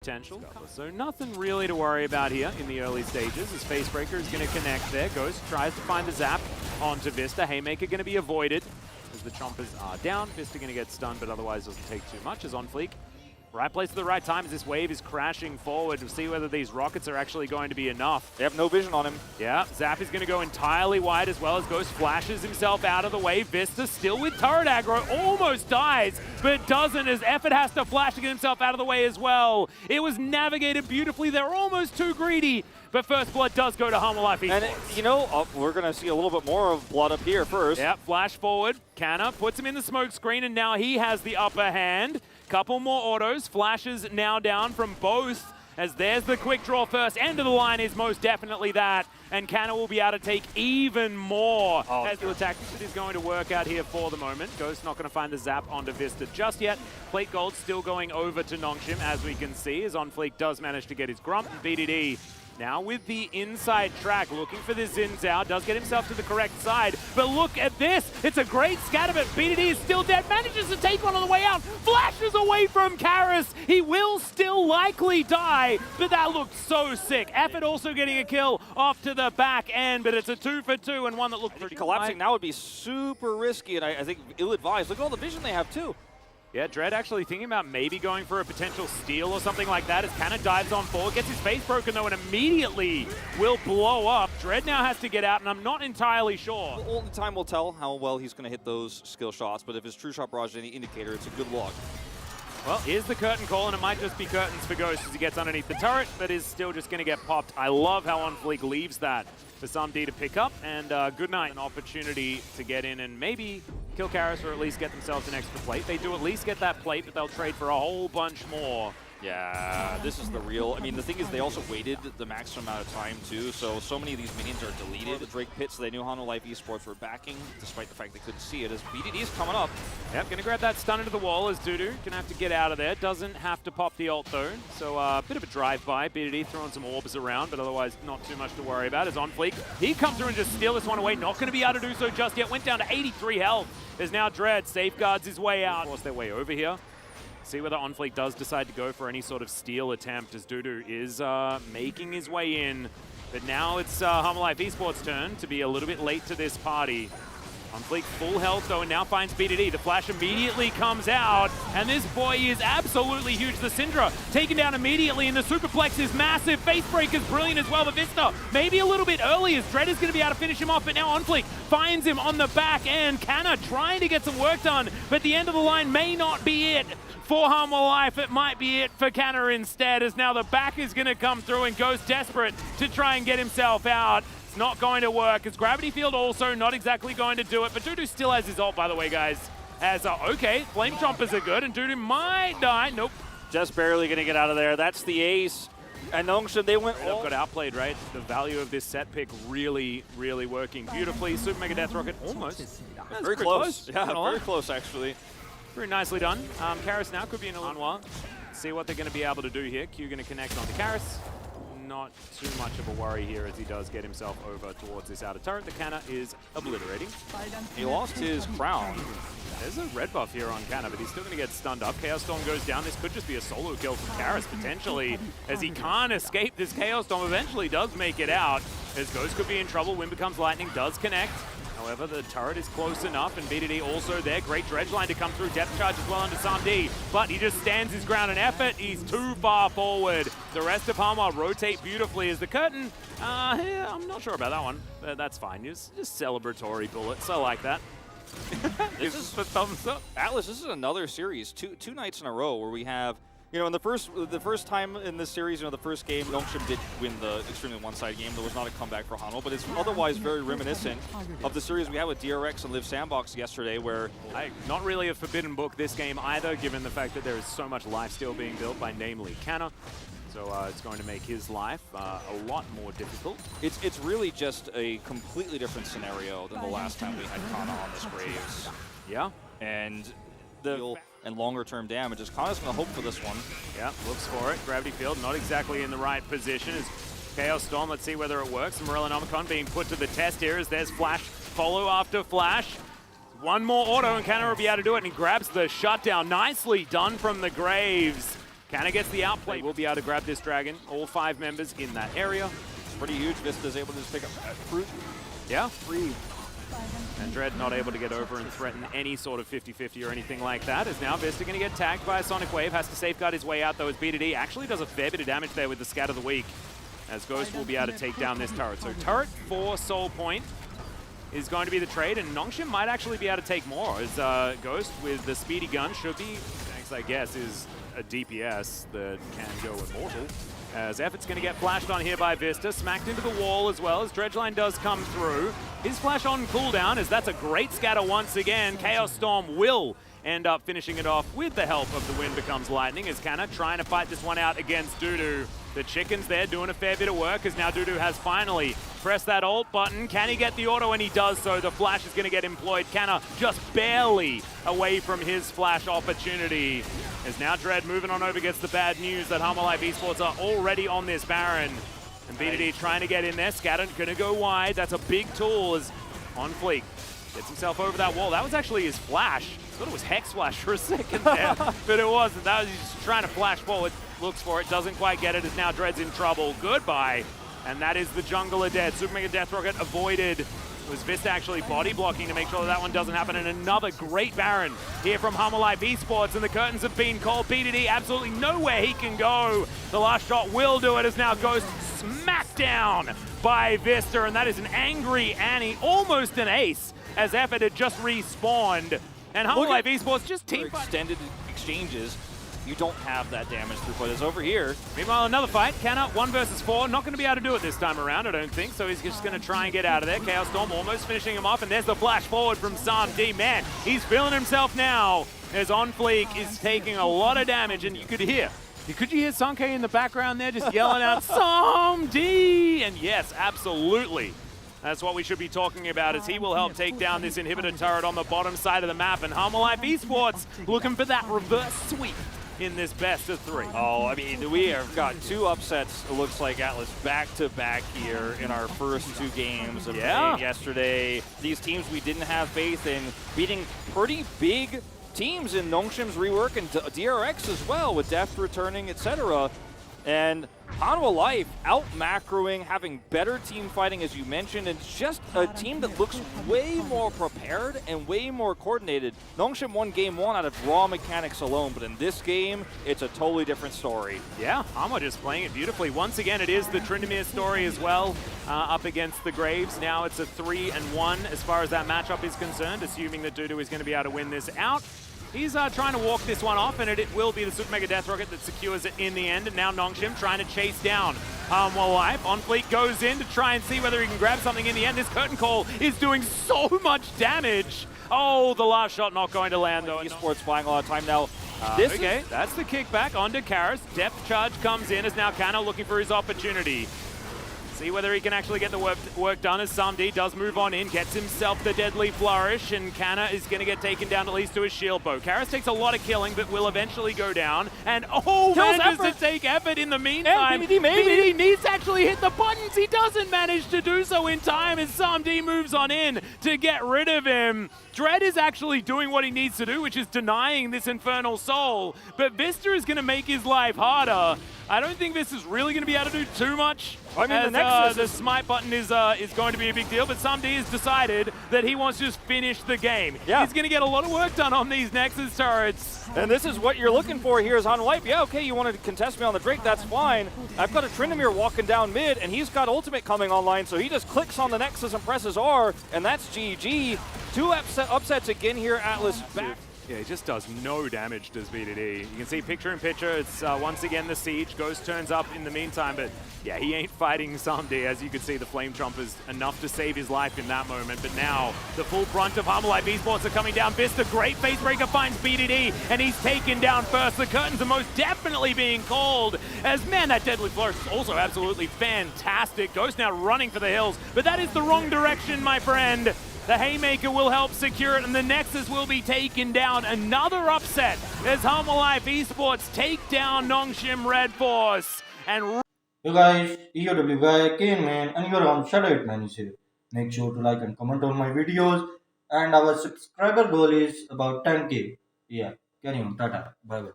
potential. So nothing really to worry about here in the early stages. As Facebreaker is going to connect there. Ghost tries to find the zap onto Vista. Haymaker going to be avoided as the Chompers are down. Vista going to get stunned, but otherwise doesn't take too much as on fleek. Right place at the right time as this wave is crashing forward. We'll see whether these rockets are actually going to be enough. They have no vision on him. Yeah, Zap is going to go entirely wide as well as Ghost flashes himself out of the way. Vista still with turret aggro, almost dies, but doesn't as Effort has to flash to get himself out of the way as well. It was navigated beautifully. They're almost too greedy, but first blood does go to HanwhaLifeEsports. And, you know, we're going to see a little bit more of blood up here first. Yeah, flash forward. Canna puts him in the smoke screen, and now he has the upper hand. Couple more autos. Flashes now down from both, as there's the quick draw first. End of the line is most definitely that, and Canna will be able to take even more. As the attack is going to work out here for the moment. Ghost not going to find the zap onto Vista just yet. Plate Gold still going over to Nongshm, as we can see, as On Fleek does manage to get his Grump. And BDD now with the inside track, looking for the Xin Zhao, does get himself to the correct side, but look at this, it's a great scatter, but BDD is still dead, manages to take one on the way out, flashes away from Karis, he will still likely die, but that looked so sick. Effort also getting a kill off to the back end, but it's a 2 for 2 and one that looked pretty collapsing now would be super risky, and I think ill-advised. Look at all the vision they have too. Yeah, Dread actually thinking about maybe going for a potential steal or something like that as Canna dives on forward, gets his face broken though and immediately will blow up. Dread now has to get out and I'm not entirely sure. All the time will tell how well he's going to hit those skill shots, but if his true shot barrage is any indicator, it's a good look. Well, here's the curtain call, and it might just be curtains for Ghost as he gets underneath the turret, but is still just going to get popped. I love how On Fleek leaves that for SumD to pick up, and good night. An opportunity to get in and maybe kill Karis or at least get themselves an extra plate. They do at least get that plate, but they'll trade for a whole bunch more. Yeah, this is the real. I mean, the thing is, they also waited the maximum amount of time, too, so many of these minions are deleted. The Drake pit, so they knew HanwhaLifeEsports were backing, despite the fact they couldn't see it, as BDD is coming up. Yep, gonna grab that stun into the wall as Dudu gonna have to get out of there. Doesn't have to pop the ult, though, so a bit of a drive-by. BDD throwing some orbs around, but otherwise not too much to worry about. As On Fleek, he comes through and just steal this one away. Not gonna be able to do so just yet. Went down to 83 health. There's now Dread, safeguards his way out. Force their way over here. See whether On Fleek does decide to go for any sort of steal attempt, as Dudu is making his way in. But now it's HanwhaLifeEsports' turn to be a little bit late to this party. On Fleek full health though, and now finds BDD. The flash immediately comes out, and this boy is absolutely huge. The Syndra taken down immediately, and the Superplex is massive. Facebreaker's brilliant as well. The Vista maybe a little bit early, as Dread is going to be able to finish him off, but now On Fleek finds him on the back end. Canna trying to get some work done, but the end of the line may not be it for HanwhaLife. It might be it for Canna instead, as now the back is going to come through and goes desperate to try and get himself out. It's not going to work, as Gravity Field also not exactly going to do it, but Dudu still has his ult, by the way, guys. As, okay, Flame Chompers are good, and Dudu might die. Nope. Just barely going to get out of there. That's the ace. And Nongshm, they went all... got outplayed, right? The value of this set pick really, really working beautifully. Super Mega Death Rocket almost. Very close. Yeah, very close, actually. Very nicely done. Karis now could be in a Hanwha. See what they're going to be able to do here. Q going to connect onto Karis. Not too much of a worry here as he does get himself over towards this outer turret. The Canna is obliterating. He lost his crown. There's a red buff here on Canna, but he's still going to get stunned up. Chaos Storm goes down. This could just be a solo kill from Karis, potentially, as he can't escape this Chaos Storm. Eventually does make it out, as Ghost could be in trouble. Wind becomes lightning, does connect. However, the turret is close enough, and BDD also there. Great dredge line to come through. Depth charge as well onto SumD, but he just stands his ground in Effort. He's too far forward. The rest of Hanwha rotate beautifully as the curtain. Yeah, I'm not sure about that one. That's fine. Just celebratory bullets. I like that. This is a thumbs up. Atlas, this is another series, two nights in a row where we have, you know, in the first time in this series, you know, the first game, Nongshm did win the extremely one-sided game. There was not a comeback for Hanwha, but it's otherwise very reminiscent of the series we had with DRX and Live Sandbox yesterday, where... Not really a forbidden book this game either, given the fact that there is so much lifesteal being built by namely Canna. So it's going to make his life a lot more difficult. It's really just a completely different scenario than the last time we had Kana on this Graves. Yeah. And the longer-term damage is Kana's going to hope for this one. Yeah, looks for it. Gravity Field not exactly in the right position. As Chaos Storm, let's see whether it works. Morellonomicon being put to the test here as there's flash, follow after flash. One more auto and Canna will be able to do it, and he grabs the shutdown. Nicely done from the Graves. Kana gets the outplay. We'll be able to grab this dragon. All 5 members in that area. It's pretty huge. Vista's able to just pick up fruit. Yeah, free. And Dread not able to get over and threaten any sort of 50-50 or anything like that. As now Vista going to get tagged by a Sonic Wave. Has to safeguard his way out though as BDD actually does a fair bit of damage there with the Scat of the Week. As Ghost will be able to take down this turret. So turret for Soul Point is going to be the trade, and Nongshm might actually be able to take more, as Ghost with the speedy gun should be, thanks I guess, is a DPS that can go immortal. As Effort's going to get flashed on here by Vista, smacked into the wall as well as Dredgeline does come through. His flash on cooldown, as that's a great scatter once again. Chaos Storm will end up finishing it off with the help of the Wind Becomes Lightning, as Kana trying to fight this one out against Dudu. The Chickens there doing a fair bit of work, as now Dudu has finally pressed that ult button. Can he get the auto? And he does so. The flash is going to get employed. Kana just barely away from his flash opportunity. As now Dread moving on over gets the bad news that HanwhaLifeEsports are already on this Baron. And BDD trying to get in there. Scatter going to go wide. That's a big tool as on fleek. Gets himself over that wall. That was actually his flash. I thought it was Hex Flash for a second there, but it wasn't. That was just trying to flash forward. Looks for it, doesn't quite get it, as now Dread's in trouble. Goodbye. And that is the jungler dead. Super Mega Death Rocket avoided. It was Vista actually body blocking to make sure that one doesn't happen. And another great Baron here from HanwhaLifeEsports, and the curtains have been called. BDD absolutely nowhere he can go. The last shot will do it, as now Ghost smacked down by Vista, and that is an angry Annie, almost an ace, as Effort had just respawned. And HanwhaLifeEsports just team extended exchanges. You don't have that damage throughput as over here. Meanwhile, another fight. Kana 1 versus 4. Not going to be able to do it this time around, I don't think. So he's just going to try and get out of there. Chaos Storm almost finishing him off. And there's the flash forward from Sam D. Man, he's feeling himself now. As On Fleek is taking a lot of damage. And you could hear Sanke in the background there just yelling out, Sam D. And yes, absolutely. That's what we should be talking about, as he will help take down this inhibitor turret on the bottom side of the map. And HanwhaLifeEsports looking for that reverse sweep in this best of 3. Oh, I mean, we have got 2 upsets, it looks like, Atlas, back-to-back here in our first 2 games of the game yesterday. These teams we didn't have faith in, beating pretty big teams in Nongshim's rework and DRX as well, with Deft returning, etc. And HanwhaLife out-macroing, having better team fighting, as you mentioned, and just a team that looks way more prepared and way more coordinated. Nongshm won game 1 out of raw mechanics alone, but in this game, it's a totally different story. Yeah, Hanwha just playing it beautifully. Once again, it is the Tryndamere story as well, up against the Graves. Now it's a 3-1 as far as that matchup is concerned, assuming that Dudu is going to be able to win this out. He's trying to walk this one off, and it will be the Super Mega Death Rocket that secures it in the end. And now Nongshm trying to chase down HanwhaLife. On Fleek goes in to try and see whether he can grab something in the end. This curtain call is doing so much damage. Oh, the last shot not going to land though. Esports buying a lot of time now. Okay, that's the kickback onto Karis. Depth charge comes in as now Kana looking for his opportunity. See whether he can actually get the work done, as Samdi does move on in, gets himself the deadly flourish, and Kana is going to get taken down at least to his shield bow. Karis takes a lot of killing, but will eventually go down, and manages to take Effort in the meantime. BDD needs to actually hit the buttons. He doesn't manage to do so in time as Samdi moves on in to get rid of him. Dread is actually doing what he needs to do, which is denying this Infernal Soul, but Vista is going to make his life harder. I don't think this is really going to be able to do too much. I mean, the smite button is going to be a big deal, but Samdi has decided that he wants to just finish the game. Yeah. He's going to get a lot of work done on these Nexus turrets. And this is what you're looking for here is HanwhaLife. Yeah, okay, you wanted to contest me on the Drake, that's fine. I've got a Tryndamere walking down mid, and he's got ultimate coming online, so he just clicks on the Nexus and presses R, and that's GG. 2 upsets again here, Atlas back. Yeah, he just does no damage, does BDD. You can see picture in picture, it's once again the siege. Ghost turns up in the meantime, but yeah, he ain't fighting Samdi. As you can see, the Flame Trumpers enough to save his life in that moment. But now, the full brunt of HanwhaLifeEsports are coming down. Vista, great facebreaker, finds BDD, and he's taken down first. The curtains are most definitely being called, as man, that deadly flourish is also absolutely fantastic. Ghost now running for the hills, but that is the wrong direction, my friend. The Haymaker will help secure it, and the Nexus will be taken down. Another upset as HanwhaLifeEsports take down Nongshm RedForce. And hey guys, EOW guy, Kane man, and you're on ShadowHitman is here. Make sure to like and comment on my videos, and our subscriber goal is about 10k. Yeah, carry on, tata, bye bye.